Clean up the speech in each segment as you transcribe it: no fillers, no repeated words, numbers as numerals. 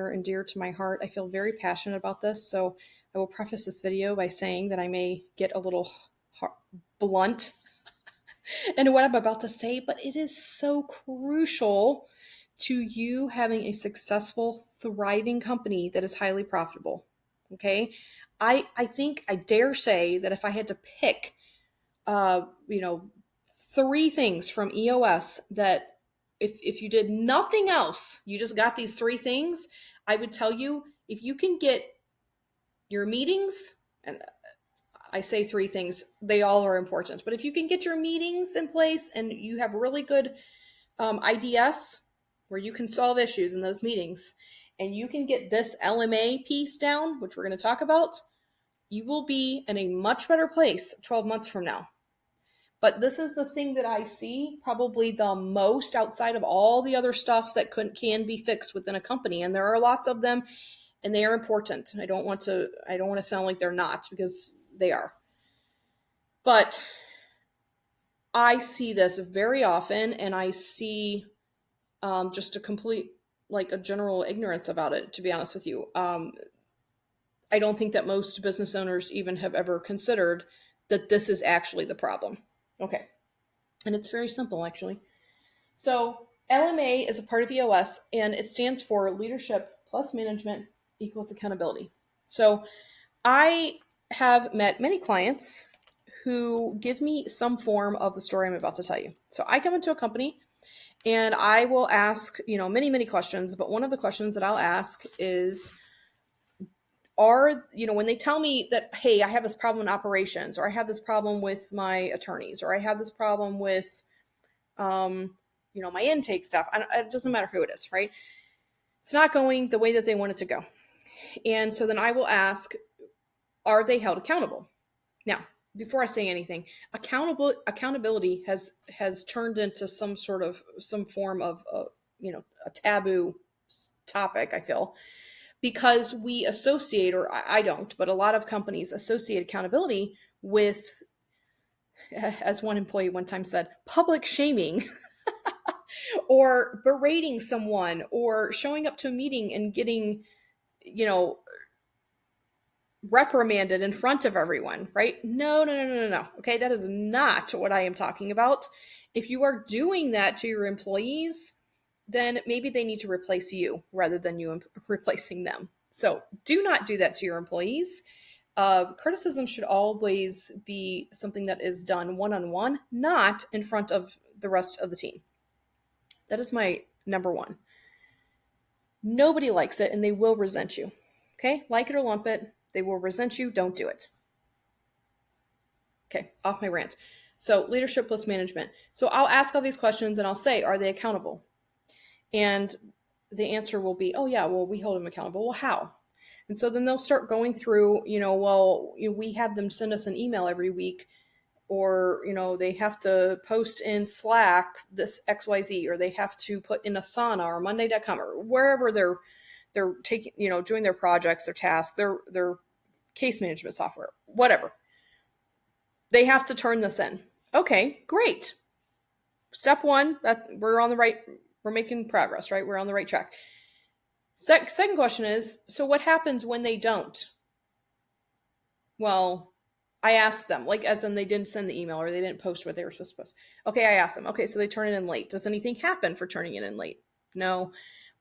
near and dear to my heart. I feel very passionate about this. So I will preface this video by saying that I may get a little blunt in what I'm about to say, but it is so crucial to you having a successful, thriving company that is highly profitable. Okay. I think I dare say that if I had to pick, you know, 3 things from EOS that if you did nothing else, you just got these 3 things, I would tell you if you can get your meetings, and I say 3 things, they all are important, but if you can get your meetings in place and you have really good IDS where you can solve issues in those meetings, and you can get this LMA piece down, which we're going to talk about, you will be in a much better place 12 months from now. But this is the thing that I see probably the most outside of all the other stuff that can be fixed within a company. And there are lots of them, and they are important. I don't want to sound like they're not, because they are. But I see this very often, and I see just a complete, like a general ignorance about it, to be honest with you. I don't think that most business owners even have ever considered that this is actually the problem. Okay. And it's very simple, actually. So LMA is a part of EOS, and it stands for Leadership plus Management equals Accountability. So I have met many clients who give me some form of the story I'm about to tell you. So I come into a company and I will ask, many, many questions, but one of the questions that I'll ask is, when they tell me that, hey, I have this problem in operations, or I have this problem with my attorneys, or I have this problem with, my intake stuff, it doesn't matter who it is, right? It's not going the way that they want it to go. And so then I will ask, are they held accountable? Now, before I say anything, accountability has turned into some form of, a taboo topic, I feel, because we associate, or I don't, but a lot of companies associate accountability with, as one employee one time said, public shaming or berating someone, or showing up to a meeting and getting, reprimanded in front of everyone, right? No. Okay, that is not what I am talking about. If you are doing that to your employees, then maybe they need to replace you rather than you replacing them. So do not do that to your employees. Criticism should always be something that is done one-on-one, not in front of the rest of the team. That is my number 1. Nobody likes it, and they will resent you. Okay, like it or lump it, they will resent you. Don't do it. Okay, off my rant. So leadership plus management. So I'll ask all these questions and I'll say, are they accountable? And the answer will be, oh yeah, well, we hold them accountable. Well, how? And so then they'll start going through, we have them send us an email every week, or, they have to post in Slack this XYZ, or they have to put in Asana or Monday.com, or wherever they're taking, doing their projects, their tasks, their case management software, whatever. They have to turn this in. Okay, great. Step 1, we're making progress, right? We're on the right track. Second question is, so what happens when they don't? Well, I asked them, as in they didn't send the email, or they didn't post what they were supposed to post. Okay, I asked them, okay, so they turn it in late. Does anything happen for turning it in late? No.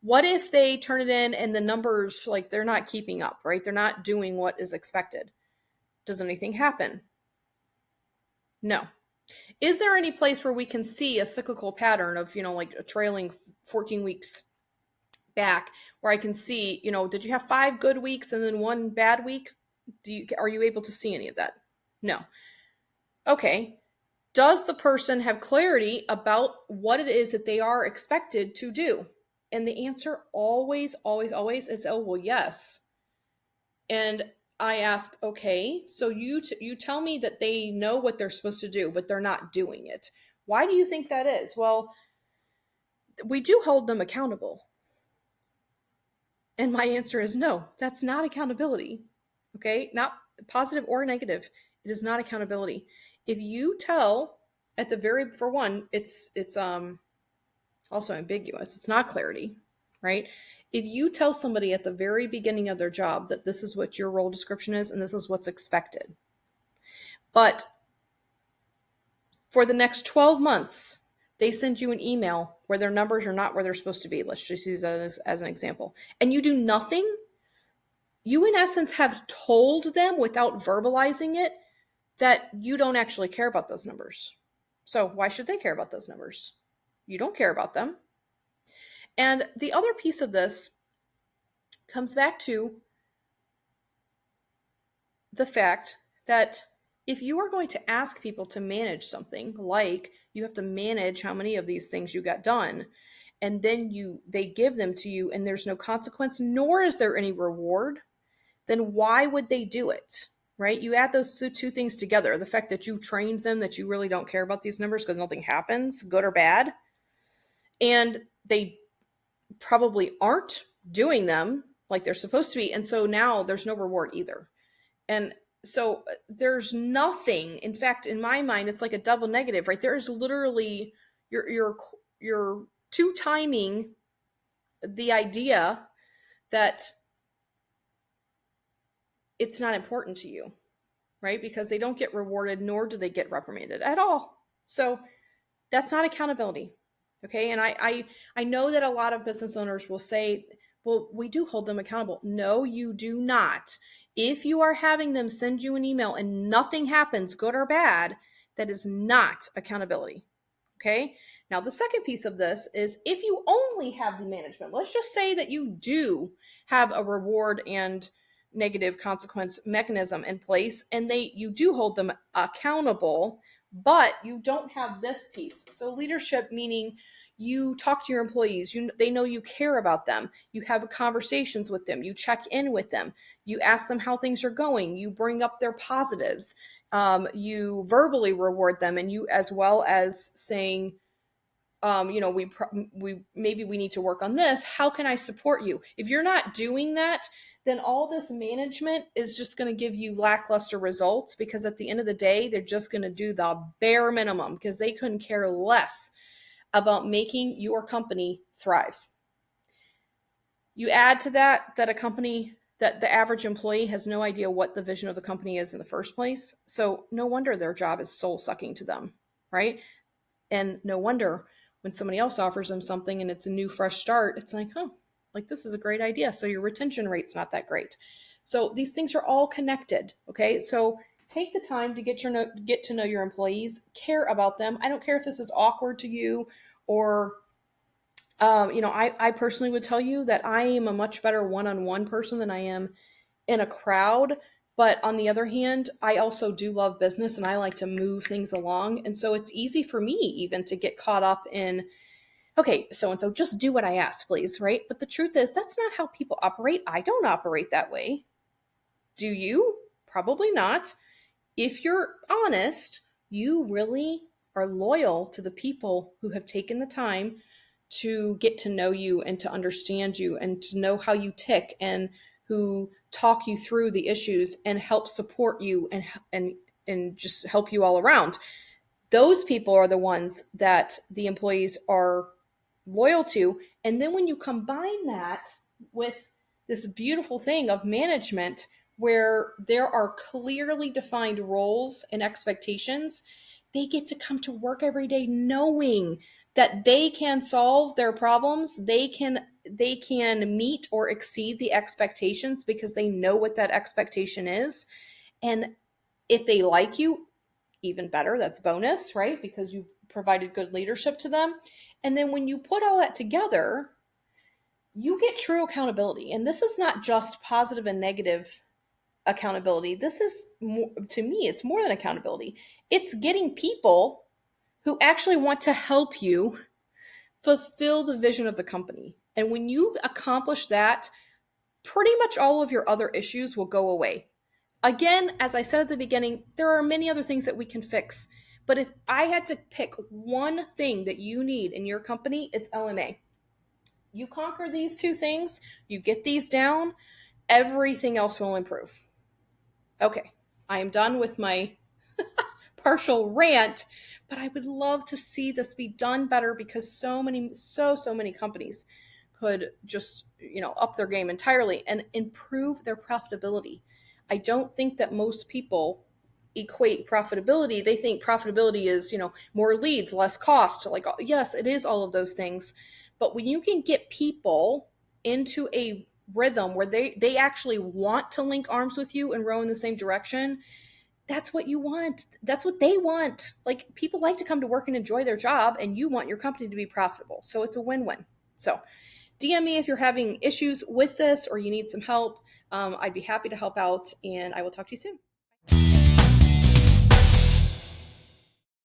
What if they turn it in and the numbers, they're not keeping up, right? They're not doing what is expected. Does anything happen? No. Is there any place where we can see a cyclical pattern of, a trailing 14 weeks back, where I can see, did you have 5 good weeks and then 1 bad week? Are you able to see any of that? No. Okay. Does the person have clarity about what it is that they are expected to do? And the answer always, always, always is, oh, well, yes. And I ask, okay, so you tell me that they know what they're supposed to do, but they're not doing it. Why do you think that is? Well, we do hold them accountable. And my answer is no, that's not accountability. Okay, not positive or negative. It is not accountability. If you tell for one, it's also ambiguous. It's not clarity. right? If you tell somebody at the very beginning of their job that this is what your role description is and this is what's expected, but for the next 12 months, they send you an email where their numbers are not where they're supposed to be. Let's just use that as an example. And you do nothing. You, in essence, have told them without verbalizing it that you don't actually care about those numbers. So why should they care about those numbers? You don't care about them. And the other piece of this comes back to the fact that if you are going to ask people to manage something, like you have to manage how many of these things you got done, and then they give them to you and there's no consequence, nor is there any reward, then why would they do it? Right? You add those two things together, the fact that you trained them that you really don't care about these numbers because nothing happens, good or bad, and they probably aren't doing them like they're supposed to be. And so now there's no reward either. And so there's nothing, in fact, in my mind, it's like a double negative, right? There's literally, you're two timing the idea that it's not important to you, right? Because they don't get rewarded, nor do they get reprimanded at all. So that's not accountability. Okay. And I know that a lot of business owners will say, well, we do hold them accountable. No, you do not. If you are having them send you an email and nothing happens, good or bad, that is not accountability. Okay. Now, the second piece of this is if you only have the management, let's just say that you do have a reward and negative consequence mechanism in place and you do hold them accountable, but you don't have this piece. So leadership, meaning you talk to your employees, they know you care about them, you have conversations with them, you check in with them, you ask them how things are going, you bring up their positives, you verbally reward them, and you, as well as saying, we maybe we need to work on this. How can I support you? If you're not doing that, then all this management is just going to give you lackluster results, because at the end of the day, they're just going to do the bare minimum because they couldn't care less about making your company thrive. You add to that a company, that the average employee has no idea what the vision of the company is in the first place. So no wonder their job is soul sucking to them, right? And no wonder when somebody else offers them something and it's a new fresh start, it's like, oh, like this is a great idea. So your retention rate's not that great. So these things are all connected. Okay. So take the time to get to know your employees, care about them. I don't care if this is awkward to you or, I personally would tell you that I am a much better one-on-one person than I am in a crowd. But on the other hand, I also do love business and I like to move things along. And so it's easy for me even to get caught up in, okay, so-and-so, just do what I ask, please, right? But the truth is, that's not how people operate. I don't operate that way. Do you? Probably not. If you're honest, you really are loyal to the people who have taken the time to get to know you and to understand you and to know how you tick, and who talk you through the issues and help support you and just help you all around. Those people are the ones that the employees are loyal to. And then when you combine that with this beautiful thing of management, where there are clearly defined roles and expectations, they get to come to work every day knowing that they can solve their problems. They can meet or exceed the expectations because they know what that expectation is. And if they like you, even better, that's bonus, right? Because you provided good leadership to them. And then when you put all that together, you get true accountability. And this is not just positive and negative accountability. This is, to me, it's more than accountability. It's getting people who actually want to help you fulfill the vision of the company. And when you accomplish that, pretty much all of your other issues will go away. Again, as I said at the beginning, there are many other things that we can fix. But if I had to pick one thing that you need in your company, it's LMA. You conquer these two things, you get these down, everything else will improve. Okay, I am done with my partial rant, but I would love to see this be done better, because so many companies could just, up their game entirely and improve their profitability. I don't think that most people equate profitability. They think profitability is, more leads, less cost. Like, yes, it is all of those things. But when you can get people into a rhythm where they actually want to link arms with you and row in the same direction, that's what you want. That's what they want. Like, people like to come to work and enjoy their job, and you want your company to be profitable. So it's a win-win. So DM me if you're having issues with this or you need some help. I'd be happy to help out, and I will talk to you soon.